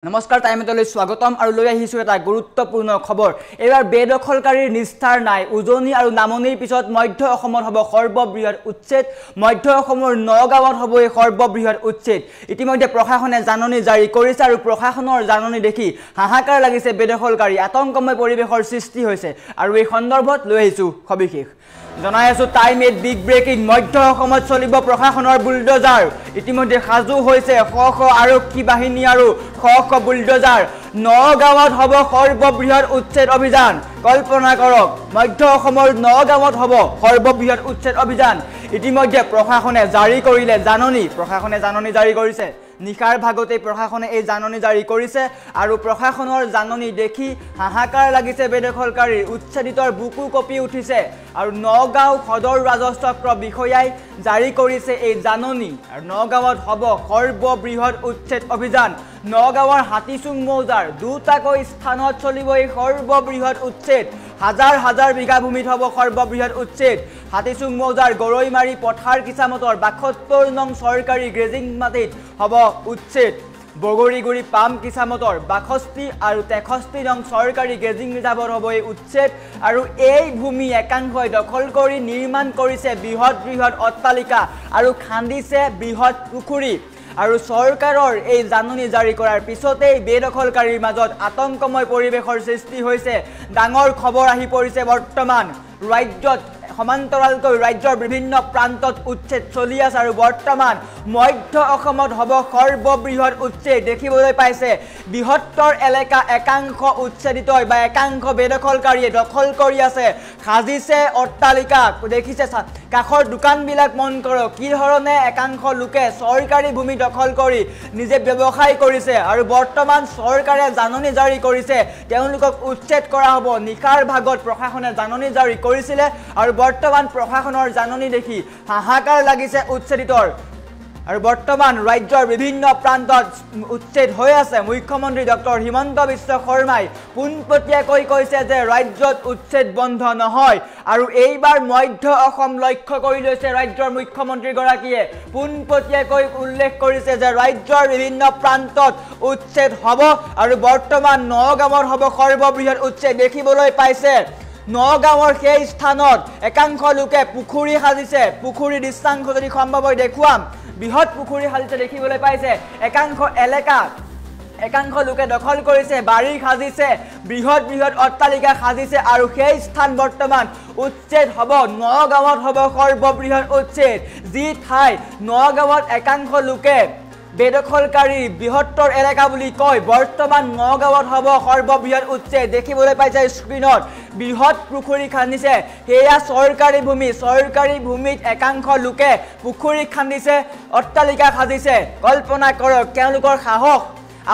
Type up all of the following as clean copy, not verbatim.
নমস্কাৰ টাইমলৈ স্বাগতম আৰু লৈ আহিছো এটা গুৰুত্বপূৰ্ণ খবৰ এবাৰ বেদখলকাৰীৰ নিস্তাৰ নাই উজনি আৰু নামনিৰ পিছত মধ্য অসমৰ হ'ব সৰ্ববৃহৎ উচ্ছেদ মধ্য অসমৰ নগাঁৱত হ'ব এই সৰ্ববৃহৎ উচ্ছেদ ইতিমধ্যে প্ৰশাসনে জাননী জাৰি কৰিছে আৰু প্ৰশাসনৰ জাননী দেখি হাহাকাৰ লাগিছে বেদখলকাৰী আতংকময় পৰিৱেশৰ সৃষ্টি হৈছে আৰু এই সন্দৰ্ভত লৈ আহিছো সবিশেষ জনাই আছো টাইম এট বিগ ব্ৰেকিং মধ্য অসমত চলিব প্ৰশাসনৰ বুলডোজাৰ ইতিমধ্যে সাজু হৈছে শ আৰক্ষী বাহিনী আৰু শ বুলডোজাৰ নগাঁৱত হ'ব সৰ্ববৃহৎ উচ্ছেদ অভিযান কল্পনা কৰক মধ্য অসমৰ নগাঁৱত হ'ব সৰ্ববৃহৎ উচ্ছেদ অভিযান ইতিমধ্যে প্ৰশাসনে জাৰি কৰিলে জাননী জাৰি কৰিছে নিশাৰ ভাগতে প্ৰশাসনে এই জাননী জাৰি কৰিছে আৰু প্ৰশাসনৰ জাননী দেখি হাহাকাৰ লাগিছে বেদখলকাৰীৰ উচ্ছেদিতৰ বুকু কপি উঠিছে আৰু নগাঁও সদৰ ৰাজচক্ৰ বিষয়াই জাৰি কৰিছে এই জাননী আৰু নগাঁৱত হ'ব সৰ্ববৃহৎ উচ্ছেদ অভিযান নগাঁৱৰ হাতীচুং মৌজাৰ দুটাকৈ স্থানত চলিব এই সৰ্ববৃহৎ উচ্ছেদ হাজাৰ বিঘা ভূমিত হ'ব সৰ্ববৃহৎ উচ্ছেদ হাতীচুং মৌজাৰ গৰৈমাৰী পথাৰ কিচামতৰ ৭২ নং চৰকাৰী গ্ৰেজিং মাটিত হ'ব উচ্ছেদ বগৰীগুৰি পাম কিচামতৰ ৬২ আৰু ৬৩ নং চৰকাৰী গ্ৰেজিং ৰিজাৰ্ভত হ'ব এই উচ্ছেদ আৰু এই ভূমি একাংশই দখল কৰি নিৰ্মাণ কৰিছে বৃহৎ অট্টালিকা আৰু খান্দিছে বৃহৎ পুখুৰী আৰু চৰকাৰৰ এই জাননী জাৰি কৰাৰ পিছতেই বেদখলকাৰীৰ মাজত আতংকময় পৰিৱেশৰ সৃষ্টি হৈছে ডাঙৰ খবৰ আহি পৰিছে বৰ্তমান ৰাজ্যত সমান্তৰালকৈ ৰাজ্যৰ বিভিন্ন প্ৰান্তত উচ্ছেদ চলি আছে আৰু বৰ্তমান মধ্য অসমত হ'ব সৰ্ববৃহৎ উচ্ছেদ দেখিবলৈ পাইছে বৃহত্তৰ এলেকা একাংশ উচ্ছেদিত বা একাংশ বেদখলকাৰীয়ে দখল কৰি আছে সাজিছে অট্টালিকা দেখিছে কাষৰ দোকানবিলাক মন কৰক কি ধৰণে একাংশ লোকে চৰকাৰী ভূমি দখল কৰি নিজে ব্যৱসায় কৰিছে আৰু বৰ্তমান চৰকাৰে জাননী জাৰি কৰিছে তেওঁলোকক উচ্ছেদ কৰা হ'ব নিশাৰ ভাগত প্ৰশাসনে জাননী জাৰি কৰিছিলে আৰু বৰ্তমান প্ৰশাসনৰ জাননী দেখি হাহাকাৰ লাগিছে উচ্ছেদিতৰ আৰু বৰ্তমান ৰাজ্যৰ বিভিন্ন প্ৰান্তত উচ্ছেদ হৈ আছে মুখ্যমন্ত্ৰী ডক্টৰ হিমন্ত বিশ্ব শৰ্মাই পোনপটীয়াকৈ কৈছে যে ৰাজ্যত উচ্ছেদ বন্ধ নহয় আৰু এইবাৰ মধ্য অসম লক্ষ্য কৰি লৈছে ৰাজ্যৰ মুখ্যমন্ত্ৰীগৰাকীয়ে পোনপটীয়াকৈ উল্লেখ কৰিছে যে ৰাজ্যৰ বিভিন্ন প্ৰান্তত উচ্ছেদ হ'ব আৰু বৰ্তমান নগাঁৱত হ'ব সৰ্ববৃহৎ উচ্ছেদ দেখিবলৈ পাইছে নগাঁৱৰ সেই স্থানত একাংশ লোকে পুখুৰী সাজিছে পুখুৰী দৃশ্যাংশ যদি সম্ভৱ হয় দেখুৱাম বৃহৎ পুখুৰী সাজিছে দেখিবলৈ পাইছে একাংশ লোকে দখল কৰিছে বাৰী সাজিছে বৃহৎ অট্টালিকা সাজিছে আৰু সেই স্থান বৰ্তমান উচ্ছেদ হ'ব নগাঁৱত হ'ব সৰ্ববৃহৎ উচ্ছেদ যি ঠাই নগাঁৱত একাংশ লোকে বেদখলকাৰী বৃহত্তৰ এলেকা বুলি কয় বৰ্তমান নগাঁৱত হ'ব সৰ্ববৃহৎ উচ্ছেদ দেখিবলৈ পাইছে স্ক্ৰীনত বৃহৎ পুখুৰী খান্দিছে সেয়া চৰকাৰী ভূমিত একাংশ লোকে পুখুৰী খান্দিছে অট্টালিকা সাজিছে কল্পনা কৰক তেওঁলোকৰ সাহস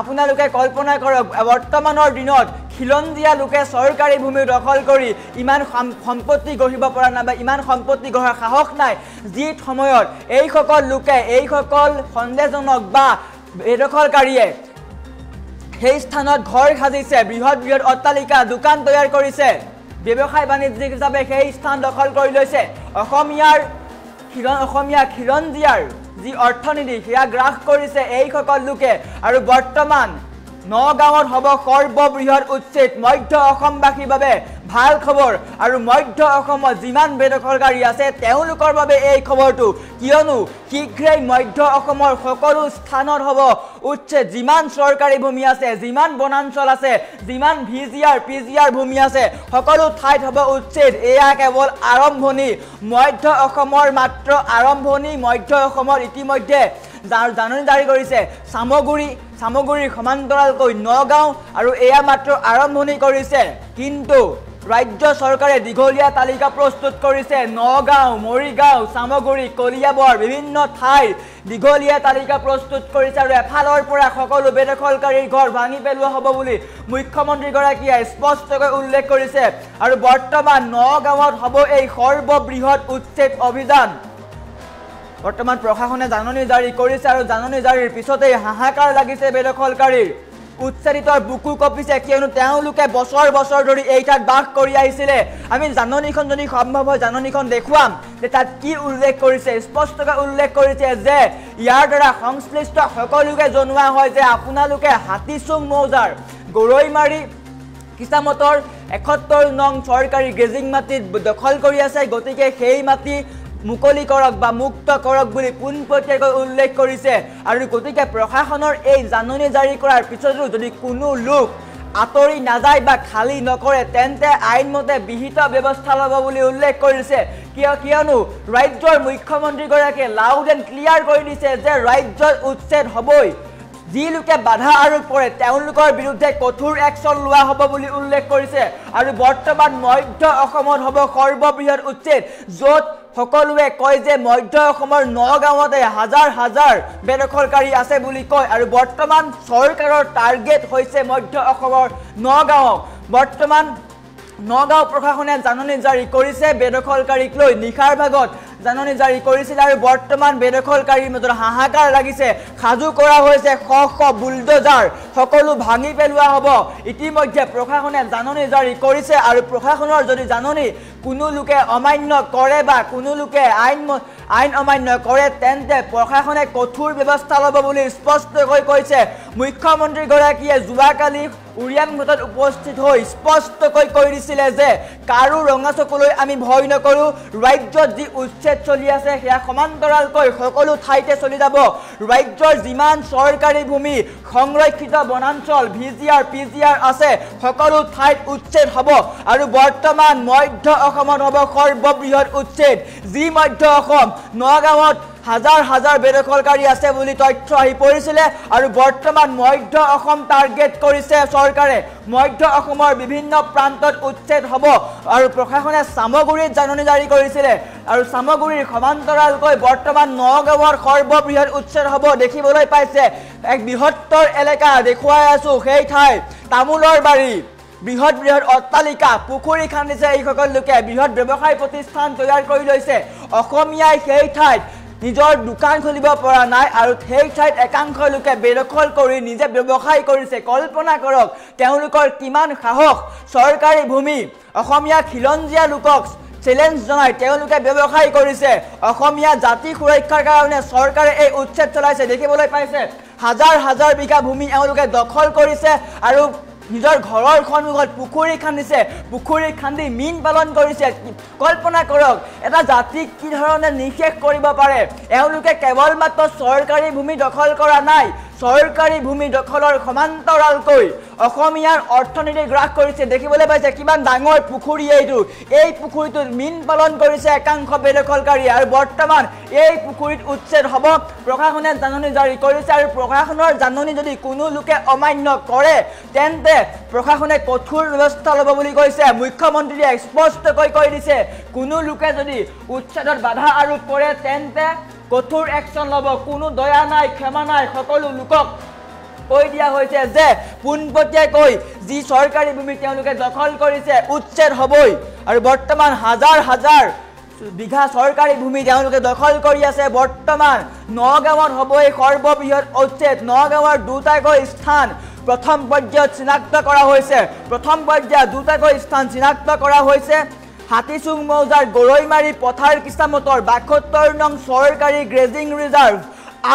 আপোনালোকে কল্পনা কৰক বৰ্তমানৰ দিনত খিলঞ্জীয়া লোকে চৰকাৰী ভূমি দখল কৰি ইমান সম্পত্তি গঢ়িব পৰা নাই বা ইমান সম্পত্তি গঢ়াৰ সাহস নাই যি সময়ত এইসকল লোকে এইসকল সন্দেহজনক বা বেদখলকাৰীয়ে সেই স্থানত ঘৰ সাজিছে বৃহৎ অট্টালিকা দোকান তৈয়াৰ কৰিছে ব্যৱসায় বাণিজ্যিক হিচাপে সেই স্থান দখল কৰি লৈছে অসমীয়া খিলঞ্জীয়াৰ যি অৰ্থনীতি সেয়া গ্ৰাস কৰিছে এইসকল লোকে আৰু বৰ্তমান নগাঁৱত হ'ব সৰ্ববৃহৎ উচ্ছেদ মধ্য অসমবাসীৰ বাবে ভাল খবৰ আৰু মধ্য অসমত যিমান বেদখলকাৰী আছে তেওঁলোকৰ বাবে এই খবৰটো কিয়নো শীঘ্ৰেই মধ্য অসমৰ সকলো স্থানত হ'ব উচ্ছেদ যিমান চৰকাৰী ভূমি আছে যিমান বনাঞ্চল আছে যিমান পিজিআৰ ভূমি আছে সকলো ঠাইত হ'ব উচ্ছেদ এয়া কেৱল আৰম্ভণি মধ্য অসমৰ মাত্ৰ আৰম্ভণি মধ্য অসমৰ ইতিমধ্যে জাননী জাৰি কৰিছে সামগুৰিৰ সমান্তৰালকৈ নগাঁও আৰু এয়া মাত্ৰ আৰম্ভণি কৰিছে কিন্তু ৰাজ্য চৰকাৰে দীঘলীয়া তালিকা প্ৰস্তুত কৰিছে নগাঁও মৰিগাঁও সামগুৰি কলিয়াবৰ বিভিন্ন ঠাইৰ দীঘলীয়া তালিকা প্ৰস্তুত কৰিছে আৰু এফালৰ পৰা সকলো বেদখলকাৰীৰ ঘৰ ভাঙি পেলোৱা হ'ব বুলি মুখ্যমন্ত্ৰীগৰাকীয়ে স্পষ্টকৈ উল্লেখ কৰিছে আৰু বৰ্তমান নগাঁৱত হ'ব এই সৰ্ববৃহৎ উচ্ছেদ অভিযান বৰ্তমান প্ৰশাসনে জাননী জাৰি কৰিছে আৰু জাননী জাৰিৰ পিছতেই হাহাকাৰ লাগিছে বেদখলকাৰীৰ উচ্ছেদিতৰ বুকু কঁপিছে কিয়নো তেওঁলোকে বছৰ বছৰ ধৰি এই ঠাইত বাস কৰি আহিছিলে আমি জাননীখন যদি সম্ভৱ হয় জাননীখন দেখুৱাম যে তাত কি উল্লেখ কৰিছে স্পষ্টকৈ উল্লেখ কৰিছে যে ইয়াৰ দ্বাৰা সংশ্লিষ্ট সকলোকে জনোৱা হয় যে আপোনালোকে হাতীচুং মৌজাৰ গৰৈমাৰী কিসামতৰ ৭১ নং চৰকাৰী গ্ৰেজিং মাটিত দখল কৰি আছে গতিকে সেই মাটি মুকলি কৰক বা মুক্ত কৰক বুলি পোনপটীয়াকৈ উল্লেখ কৰিছে আৰু গতিকে প্ৰশাসনৰ এই জাননী জাৰি কৰাৰ পিছতো যদি কোনো লোক আঁতৰি নাযায় বা খালী নকৰে তেন্তে আইনমতে বিহিত ব্যৱস্থা ল'ব বুলি উল্লেখ কৰিছে কিয়নো ৰাজ্যৰ মুখ্যমন্ত্ৰীগৰাকীয়ে লাউড এণ্ড ক্লিয়াৰ কৰি দিছে যে ৰাজ্যত উচ্ছেদ হ'বই যি লোকে বাধা আৰোপ কৰে তেওঁলোকৰ বিৰুদ্ধে কঠোৰ একশ্যন লোৱা হ'ব বুলি উল্লেখ কৰিছে আৰু বৰ্তমান মধ্য অসমত হ'ব সৰ্ববৃহৎ উচ্ছেদ য'ত সকলোৱে কয় যে মধ্য অসমৰ নগাঁৱতে হাজাৰ হাজাৰ বেদখলকাৰী আছে বুলি কয় আৰু বৰ্তমান চৰকাৰৰ টাৰ্গেট হৈছে মধ্য অসমৰ নগাঁৱক বৰ্তমান নগাঁও প্ৰশাসনে জাননী জাৰি কৰিছে বেদখলকাৰীক লৈ নিশাৰ ভাগত জাননী জাৰি কৰিছিল আৰু বৰ্তমান বেদখলকাৰীৰ মাজত হাহাকাৰ লাগিছে খাজু কৰা হৈছে শ শ বুলডোজাৰ সকলো ভাঙি পেলোৱা হ'ব ইতিমধ্যে প্ৰশাসনে জাননী জাৰি কৰিছে আৰু প্ৰশাসনৰ যদি জাননী কোনো লোকে অমান্য কৰে বা কোনো লোকে আইন অমান্য কৰে তেন্তে প্ৰশাসনে কঠোৰ ব্যৱস্থা ল'ব বুলি স্পষ্টকৈ কৈছে মুখ্যমন্ত্ৰীগৰাকীয়ে যোৱাকালি উৰিয়াম ঘাটত উপস্থিত হৈ স্পষ্টকৈ কৈ দিছিলে যে কাৰো ৰঙা চকুলৈ আমি ভয় নকৰোঁ ৰাজ্যত যি উচ্ছেদ চলি আছে সেয়া সমান্তৰালকৈ সকলো ঠাইতে চলি যাব ৰাজ্যৰ যিমান চৰকাৰী ভূমি সংৰক্ষিত বনাঞ্চল VGR PGR আছে সকলো ঠাইত উচ্ছেদ হ'ব আৰু বৰ্তমান মধ্য অসমত হ'ব সৰ্ববৃহৎ উচ্ছেদ যি মধ্য অসম নগাঁৱত হাজাৰ হাজাৰ বেদখলকাৰী আছে বুলি তথ্য আহি পৰিছিলে আৰু বৰ্তমান মধ্য অসম টাৰ্গেট কৰিছে চৰকাৰে মধ্য অসমৰ বিভিন্ন প্ৰান্তত উচ্ছেদ হ'ব আৰু প্ৰশাসনে সামগুৰিত জাননী জাৰি কৰিছিলে আৰু সামগুৰিৰ সমান্তৰালকৈ বৰ্তমান নগাঁৱৰ সৰ্ববৃহৎ উচ্ছেদ হ'ব দেখিবলৈ পাইছে এক বৃহত্তৰ এলেকা দেখুৱাই আছো সেই ঠাই তামোলৰ বাৰী বৃহৎ অট্টালিকা পুখুৰী খান্দিছে এইসকল লোকে বৃহৎ ব্যৱসায় প্ৰতিষ্ঠান তৈয়াৰ কৰি লৈছে অসমীয়াই সেই ঠাইত নিজৰ দোকান খুলিব পৰা নাই আৰু সেই ঠাইত একাংশ লোকে বেদখল কৰি নিজে ব্যৱসায় কৰিছে কল্পনা কৰক তেওঁলোকৰ কিমান সাহস চৰকাৰী ভূমি অসমীয়া খিলঞ্জীয়া লোকক চ্যালেঞ্জ জনাই তেওঁলোকে ব্যৱসায় কৰিছে অসমীয়া জাতি সুৰক্ষাৰ কাৰণে চৰকাৰে এই উচ্ছেদ চলাইছে দেখিবলৈ পাইছে হাজাৰ হাজাৰ বিঘা ভূমি এওঁলোকে দখল কৰিছে আৰু নিজৰ ঘৰৰ সন্মুখত পুখুৰী খান্দিছে পুখুৰী খান্দি মীন পালন কৰিছে কল্পনা কৰক এটা জাতিক কি ধৰণে নিষেধ কৰিব পাৰে এওঁলোকে কেৱল মাত্ৰ চৰকাৰী ভূমি দখল কৰা নাই চৰকাৰী ভূমি দখলৰ সমান্তৰালকৈ অসমীয়াৰ অৰ্থনীতি গ্ৰাস কৰিছে দেখিবলৈ পাইছে কিমান ডাঙৰ পুখুৰী এইটো এই পুখুৰীটোত মীন পালন কৰিছে একাংশ বেদখলকাৰী আৰু বৰ্তমান এই পুখুৰীত উচ্ছেদ হ'ব প্ৰশাসনে জাননী জাৰি কৰিছে আৰু প্ৰশাসনৰ জাননী যদি কোনো লোকে অমান্য কৰে তেন্তে প্ৰশাসনে কঠোৰ ব্যৱস্থা ল'ব বুলি কৈছে মুখ্যমন্ত্ৰীয়ে স্পষ্টকৈ কৈ দিছে কোনো লোকে যদি উচ্ছেদত বাধা আৰোপ কৰে তেন্তে কঠোৰ একশ্যন ল'ব কোনো দয়া নাই ক্ষমা নাই সকলো লোকক কৈ দিয়া হৈছে যে পোনপটীয়াকৈ যি চৰকাৰী ভূমি তেওঁলোকে দখল কৰিছে উচ্ছেদ হ'বই আৰু বৰ্তমান হাজাৰ হাজাৰ বিঘা চৰকাৰী ভূমি তেওঁলোকে দখল কৰি আছে বৰ্তমান নগাঁৱত হ'ব এই সৰ্ববৃহৎ উচ্ছেদ নগাঁৱৰ দুটাকৈ স্থান প্ৰথম পৰ্যায়ত চিনাক্ত কৰা হৈছে প্ৰথম পৰ্যায়ত দুটাকৈ স্থান চিনাক্ত কৰা হৈছে হাতীচুং মৌজাৰ গৰৈমাৰী পথাৰ কিসামতৰ ৭২ নং চৰকাৰী গ্ৰেজিং ৰিজাৰ্ভ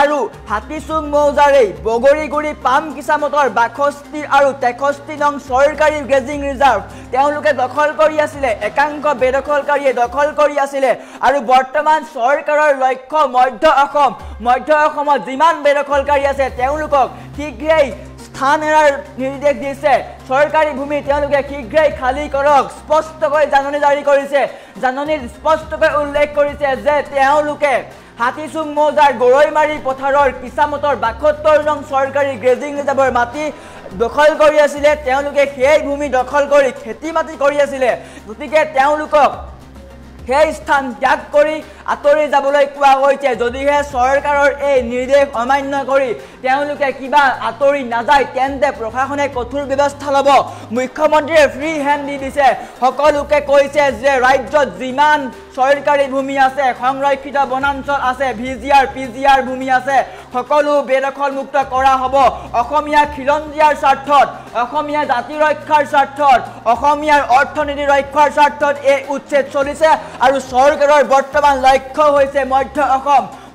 আৰু হাতীচুং মৌজাৰেই বগৰীগুৰি পাম কিসামতৰ ৬২ আৰু ৬৩ নং চৰকাৰী গ্ৰেজিং ৰিজাৰ্ভ তেওঁলোকে দখল কৰি আছিলে একাংশ বেদখলকাৰীয়ে দখল কৰি আছিলে আৰু বৰ্তমান চৰকাৰৰ লক্ষ্য মধ্য অসমত যিমান বেদখলকাৰী আছে তেওঁলোকক শীঘ্ৰেই স্থান এৰাৰ নিৰ্দেশ দিছে চৰকাৰী ভূমি তেওঁলোকে শীঘ্ৰেই খালী কৰক স্পষ্টকৈ জাননী জাৰি কৰিছে জাননীত স্পষ্টকৈ উল্লেখ কৰিছে যে তেওঁলোকে হাতীচুং মৌজাৰ গৰৈমাৰী পথাৰৰ কিসামতৰ ৭২ নং চৰকাৰী গ্ৰেজিং ৰিজাৰ্ভৰ মাটি দখল কৰি আছিলে তেওঁলোকে সেই ভূমি দখল কৰি খেতি মাটি কৰি আছিলে গতিকে তেওঁলোকক সেই স্থান ত্যাগ কৰি আঁতৰি যাবলৈ কোৱা হৈছে যদিহে চৰকাৰৰ এই নিৰ্দেশ অমান্য কৰি তেওঁলোকে কিবা আঁতৰি নাযায় তেন্তে প্ৰশাসনে কঠোৰ ব্যৱস্থা ল'ব মুখ্যমন্ত্ৰীয়ে ফ্ৰী হেণ্ড দি দিছে সকলোকে কৈছে যে ৰাজ্যত যিমান চৰকাৰী ভূমি আছে সংৰক্ষিত বনাঞ্চল আছে ভিজিআৰ পিজিআৰ ভূমি আছে সকলো বেদখলমুক্ত কৰা হ'ব অসমীয়া খিলঞ্জীয়াৰ স্বাৰ্থত অসমীয়া জাতি ৰক্ষাৰ স্বাৰ্থত অসমীয়াৰ অৰ্থনীতি ৰক্ষাৰ স্বাৰ্থত এই উচ্ছেদ চলিছে আৰু চৰকাৰৰ বৰ্তমান লক্ষ্য হৈছে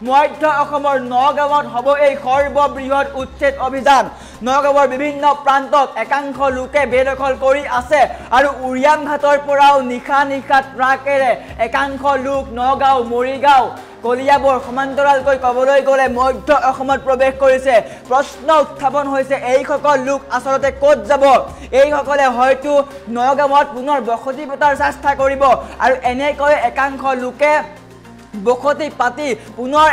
মধ্য অসমৰ নগাঁৱত হ'ব এই সৰ্ববৃহৎ উচ্ছেদ অভিযান নগাঁৱৰ বিভিন্ন প্ৰান্তত একাংশ লোকে বেদখল কৰি আছে আৰু উৰিয়াম ঘাটৰ পৰাও নিশা ট্ৰাকেৰে একাংশ লোক নগাঁও মৰিগাঁও কলিয়াবৰ সমান্তৰালকৈ ক'বলৈ গ'লে মধ্য অসমত প্ৰৱেশ কৰিছে প্ৰশ্ন উত্থাপন হৈছে এইসকল লোক আচলতে ক'ত যাব এইসকলে হয়তো নগাঁৱত পুনৰ বসতি পতাৰ চেষ্টা কৰিব আৰু এনেকৈ একাংশ লোকে বসতি পাতি পুনৰ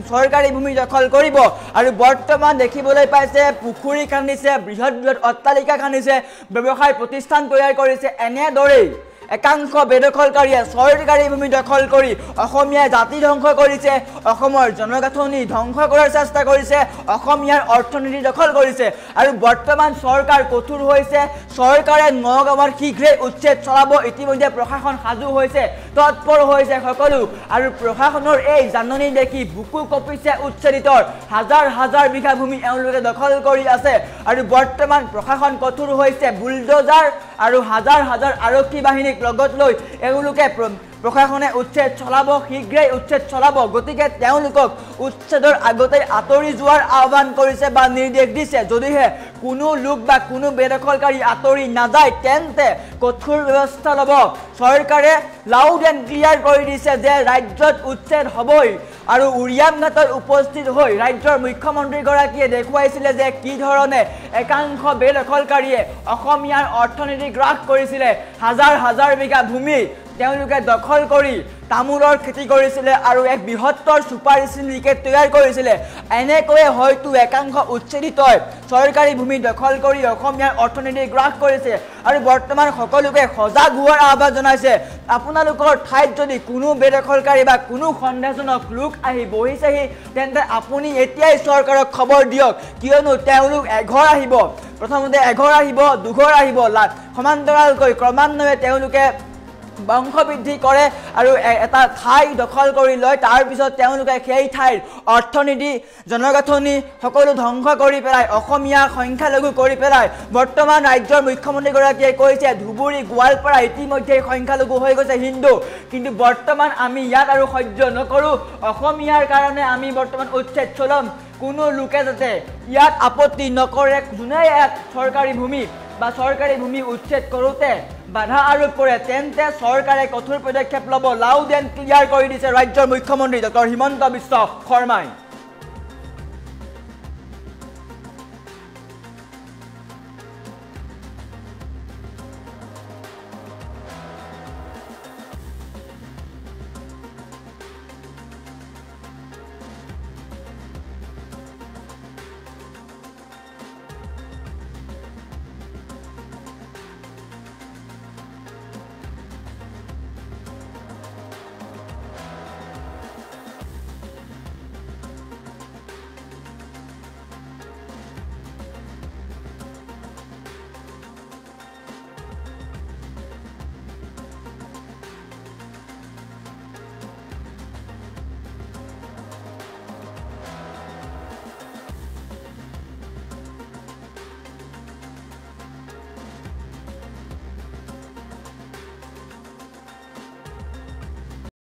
চৰকাৰী ভূমি দখল কৰিব আৰু বৰ্তমান দেখিবলৈ পাইছে পুখুৰী খান্দিছে বৃহৎ অট্টালিকা খান্দিছে ব্যৱসায় প্ৰতিষ্ঠান তৈয়াৰ কৰিছে এনেদৰেই একাংশ বেদখলকাৰীয়ে চৰকাৰী ভূমি দখল কৰি অসমীয়া জাতি ধ্বংস কৰিছে অসমৰ জনগাঁথনি ধ্বংস কৰাৰ চেষ্টা কৰিছে অসমীয়াৰ অৰ্থনীতি দখল কৰিছে আৰু বৰ্তমান চৰকাৰ কঠোৰ হৈছে চৰকাৰে নগাঁৱৰ শীঘ্ৰেই উচ্ছেদ চলাব ইতিমধ্যে প্ৰশাসন সাজু হৈছে তৎপৰ হৈছে সকলো আৰু প্ৰশাসনৰ এই জাননী দেখি বুকু কঁপিছে উচ্ছেদিতৰ হাজাৰ বিঘা ভূমি এওঁলোকে দখল কৰি আছে আৰু বৰ্তমান প্ৰশাসন কঠোৰ হৈছে বুলডোজাৰ আৰু হাজাৰ আৰক্ষী বাহিনীক লগত লৈ এওঁলোকে প্ৰশাসনে উচ্ছেদ চলাব শীঘ্ৰেই উচ্ছেদ চলাব গতিকে তেওঁলোকক উচ্ছেদৰ আগতে আঁতৰি যোৱাৰ আহ্বান কৰিছে বা নিৰ্দেশ দিছে যদিহে কোনো লোক বা কোনো বেদখলকাৰী আঁতৰি নাযায় তেন্তে কঠোৰ ব্যৱস্থা ল'ব চৰকাৰে লাউড এণ্ড ক্লিয়াৰ কৰি দিছে যে ৰাজ্যত উচ্ছেদ হ'বই আৰু উৰিয়াম ঘাটত উপস্থিত হৈ ৰাজ্যৰ মুখ্যমন্ত্ৰীগৰাকীয়ে দেখুৱাইছিলে যে কি ধৰণে একাংশ বেদখলকাৰীয়ে অসমীয়াৰ অৰ্থনীতি গ্ৰাস কৰিছিলে হাজাৰ বিঘা ভূমি তেওঁলোকে দখল কৰি তামোলৰ খেতি কৰিছিলে আৰু এক বৃহত্তৰ চুপাৰী চিণ্ডিকেট তৈয়াৰ কৰিছিলে এনেকৈয়ে হয়তো একাংশ উচ্ছেদিতই চৰকাৰী ভূমি দখল কৰি অসমীয়াৰ অৰ্থনীতি গ্ৰাস কৰিছে আৰু বৰ্তমান সকলোকে সজাগ হোৱাৰ আহ্বান জনাইছে আপোনালোকৰ ঠাইত যদি কোনো বেদখলকাৰী বা কোনো সন্দেহজনক লোক আহি বহিছেহি তেন্তে আপুনি এতিয়াই চৰকাৰক খবৰ দিয়ক কিয়নো তেওঁলোক এঘৰ আহিব প্ৰথমতে এঘৰ আহিব দুঘৰ আহিব সমান্তৰালকৈ ক্ৰমান্বয়ে তেওঁলোকে বংশ বৃদ্ধি কৰে আৰু এটা ঠাই দখল কৰি লয় তাৰ পিছত তেওঁলোকে সেই ঠাইৰ অৰ্থনীতি জনগাঁথনি সকলো ধ্বংস কৰি পেলাই অসমীয়া সংখ্যালঘু কৰি পেলাই বৰ্তমান ৰাজ্যৰ মুখ্যমন্ত্ৰীগৰাকীয়ে কৈছে ধুবুৰী গোৱালপাৰা ইতিমধ্যে সংখ্যালঘু হৈ গৈছে হিন্দু কিন্তু বৰ্তমান আমি ইয়াত আৰু সহ্য নকৰোঁ অসমীয়াৰ কাৰণে আমি বৰ্তমান উচ্ছেদ চলাম কোনো লোকে যাতে ইয়াত আপত্তি নকৰে যোনে ইয়াত চৰকাৰী ভূমি উচ্ছেদ কৰোঁতে বাধা আৰোপ কৰে তেন্তে চৰকাৰে কঠোৰ পদক্ষেপ ল'ব লাউড এণ্ড ক্লিয়াৰ কৰি দিছে ৰাজ্যৰ মুখ্যমন্ত্ৰী ডক্টৰ হিমন্ত বিশ্ব শৰ্মাই